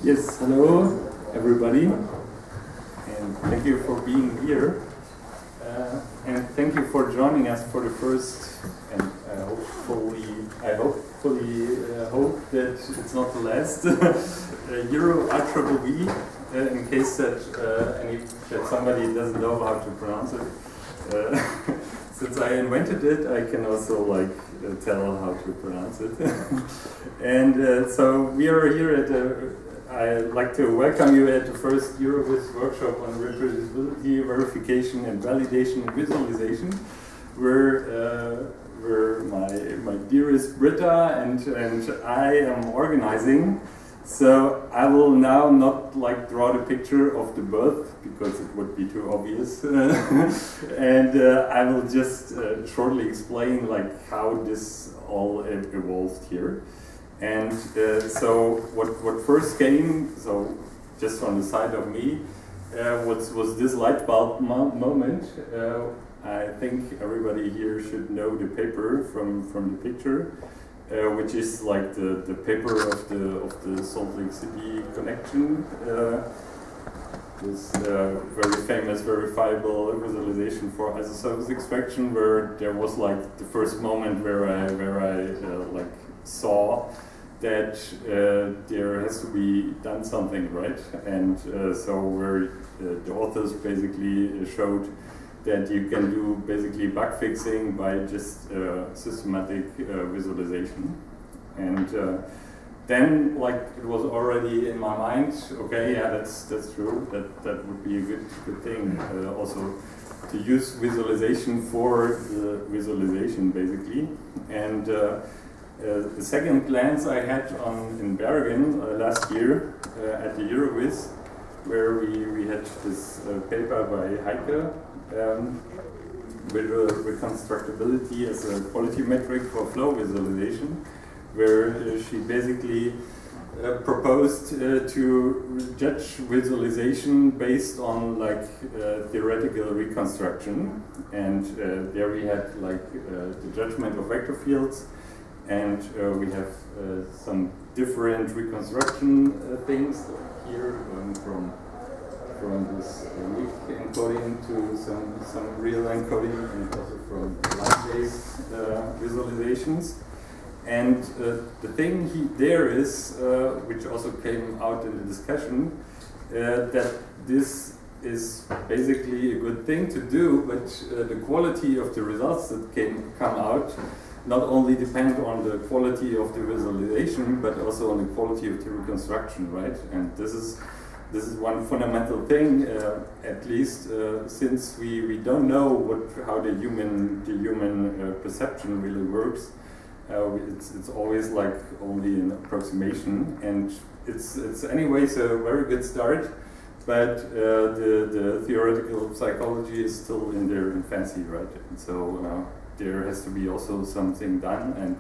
Yes, hello everybody, and thank you for being here, and thank you for joining us for the first, and I hope that it's not the last EuroRVVV, in case that somebody doesn't know how to pronounce it. Since I invented it, I can also tell how to pronounce it. And so we are here at I'd like to welcome you at the first EuroRVVV workshop on reproducibility, verification, and validation and visualization, where my dearest Britta and I am organizing. So I will now not draw the picture of the birth because it would be too obvious, and I will just shortly explain how this all evolved here. And so what first came, so just on the side of me, was this light bulb moment. I think everybody here should know the paper from the picture, which is the paper of the Salt Lake City connection. This very famous verifiable visualization for isosurface extraction, where there was the first moment where I saw that there has to be done something, right? And so where the authors basically showed that you can do basically bug fixing by just systematic visualization. And then it was already in my mind, okay, yeah, that's true, that would be a good thing also to use visualization for the visualization basically. And the second glance I had in Bergen last year at the EuroRVVV, where we had this paper by Heike with reconstructibility as a quality metric for flow visualization, where she basically proposed to judge visualization based on theoretical reconstruction, and there we had the judgment of vector fields. And we have some different reconstruction things here, from this weak encoding to some real encoding, and also from light-based visualizations. And the thing there is, which also came out in the discussion, that this is basically a good thing to do, but the quality of the results that come out not only depend on the quality of the visualization, but also on the quality of the reconstruction, right? And this is one fundamental thing, at least since we don't know how the human perception really works. It's always only an approximation, and it's anyways a very good start. But the theoretical psychology is still in their infancy, right? And so there has to be also something done. And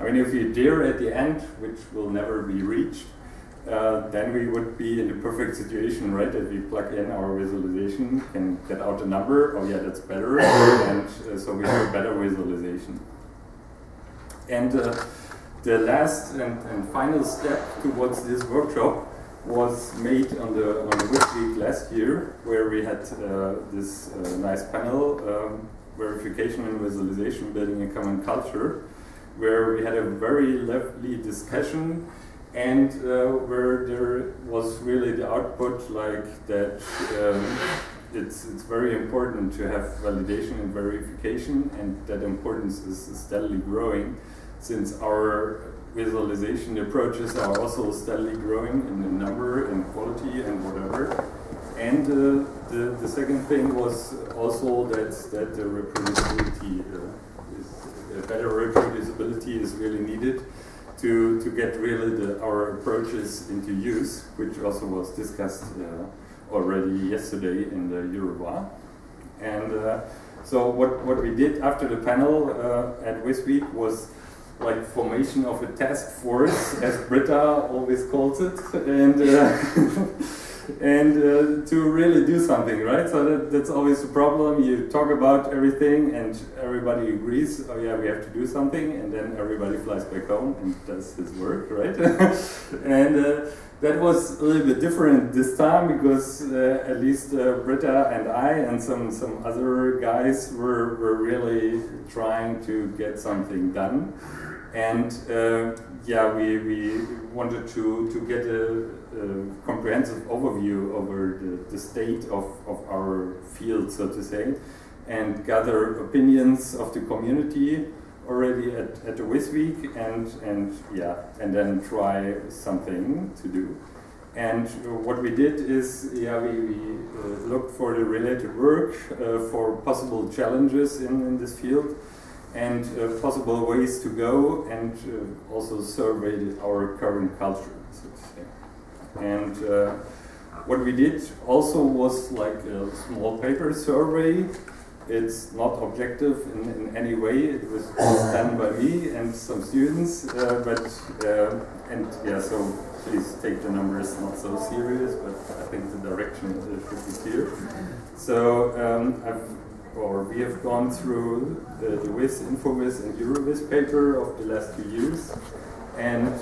I mean, if you dare at the end, which will never be reached, then we would be in the perfect situation, right? That we plug in our visualization, can get out a number, oh yeah, that's better, and so we have a better visualization. And the last and final step towards this workshop was made on the week last year, where we had this nice panel, verification and visualization, building a common culture, where we had a very lively discussion, and where there was really the output that it's very important to have validation and verification, and that importance is steadily growing, since our visualization approaches are also steadily growing in the number and quality and whatever. And the second thing was also that the reproducibility better reproducibility is really needed to get really our approaches into use, which also was discussed already yesterday in the EuroRVVV. And so what we did after the panel at WISWEEK was formation of a task force, as Britta always calls it, and and to really do something, right? So that's always the problem. You talk about everything and everybody agrees, oh yeah, we have to do something, and then everybody flies back home and does his work, right? And that was a little bit different this time because at least Britta and I and some other guys were really trying to get something done. And yeah, we wanted to get a comprehensive overview over the state of our field, so to say, and gather opinions of the community already at the WIS week, and yeah, and then try something to do. And what we did is, yeah, we looked for the related work, for possible challenges in this field, and possible ways to go, and also surveyed our current culture, so to say. And what we did also was like a small paper survey. It's not objective in any way. It was done by me and some students, and yeah, so please take the numbers not so serious, but I think the direction should be clear. So we have gone through the WIS, InfoWIS, and EuroVis paper of the last 2 years, and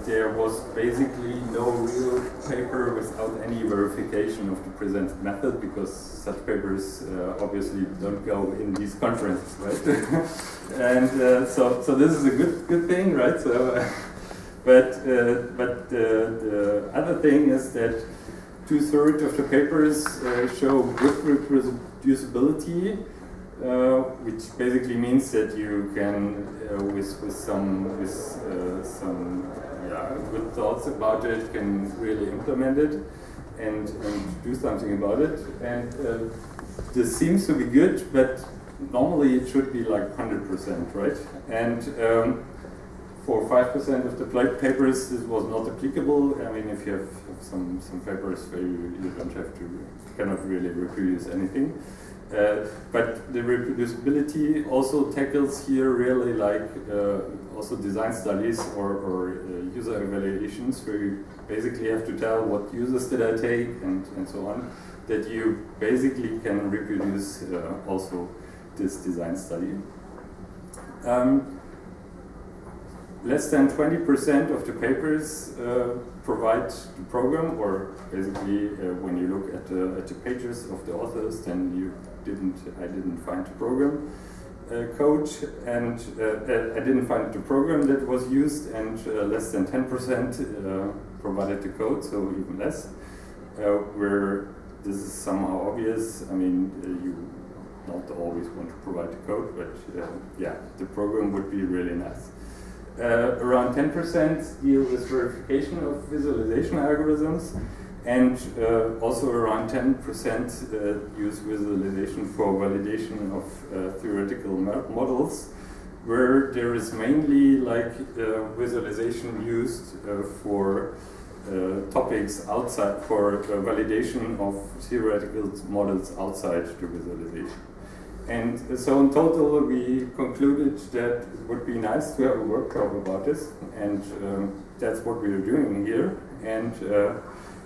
there was basically no real paper without any verification of the presented method, because such papers obviously don't go in these conferences, right? And so this is a good thing, right? So, but the other thing is that 2/3 of the papers show good reproducibility, which basically means that you can, with some good thoughts about it, can really implement it and do something about it. And this seems to be good, but normally it should be like 100%, right? And for 5% of the papers, this was not applicable. I mean, if you have some papers where you don't have to, cannot really reproduce anything. But the reproducibility also tackles here really like also design studies or user evaluations, where you basically have to tell what users did I take and so on, that you basically can reproduce also this design study. Less than 20% of the papers provide the program, or basically when you look at the pages of the authors, then I didn't find the program code, and I didn't find the program that was used, and less than 10% provided the code, so even less. Where this is somehow obvious. I mean, you not always want to provide the code, but yeah, the program would be really nice. Around 10% deal with verification of visualization algorithms, and also around 10% use visualization for validation of theoretical models, where there is mainly like visualization used for topics outside, for validation of theoretical models outside the visualization. And so in total, we concluded that it would be nice to have a workshop about this, and that's what we are doing here. And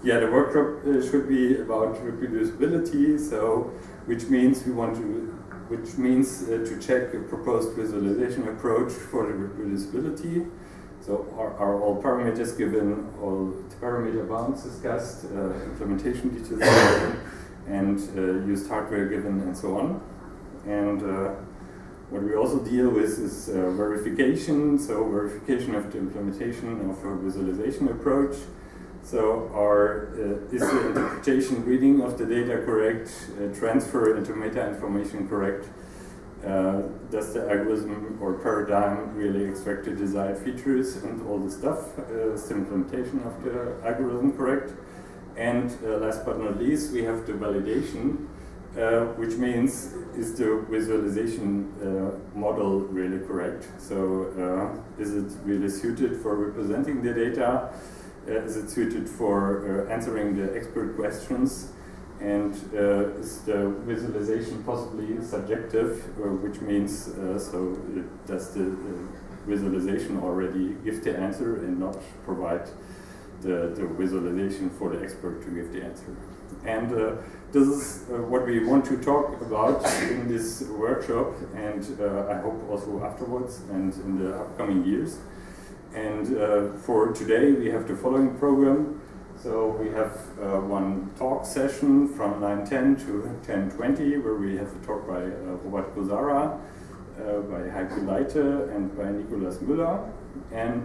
yeah, the workshop should be about reproducibility. So, which means to check a proposed visualization approach for the reproducibility. So, are all parameters given, all parameter bounds discussed, implementation details given, and used hardware given, and so on. And what we also deal with is verification, so verification of the implementation of a visualization approach. So is the interpretation, reading of the data correct, transfer into meta information correct? Does the algorithm or paradigm really extract the desired features and all the stuff? Is the implementation of the algorithm correct? And last but not least, we have the validation, which means, is the visualization model really correct? So is it really suited for representing the data? Is it suited for answering the expert questions? And is the visualization possibly subjective, which means, does the visualization already give the answer and not provide the visualization for the expert to give the answer. And this is what we want to talk about in this workshop, and I hope also afterwards and in the upcoming years. And for today we have the following program. So we have one talk session from 9:10 to 10:20, where we have a talk by Robert Kozara, by Heike Leite, and by Nicolas Müller. And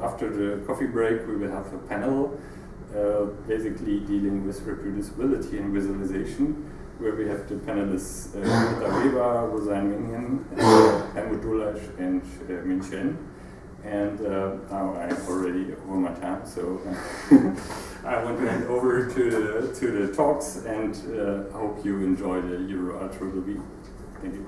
after the coffee break we will have a panel basically dealing with reproducibility and visualization, where we have the panelists Rita Weber, Roseanne Mingen, Helmut Dulasch, and Min Chen. And now I'm already over my time, so I want to hand over to the talks, and hope you enjoy the EuroRVVV. Thank you.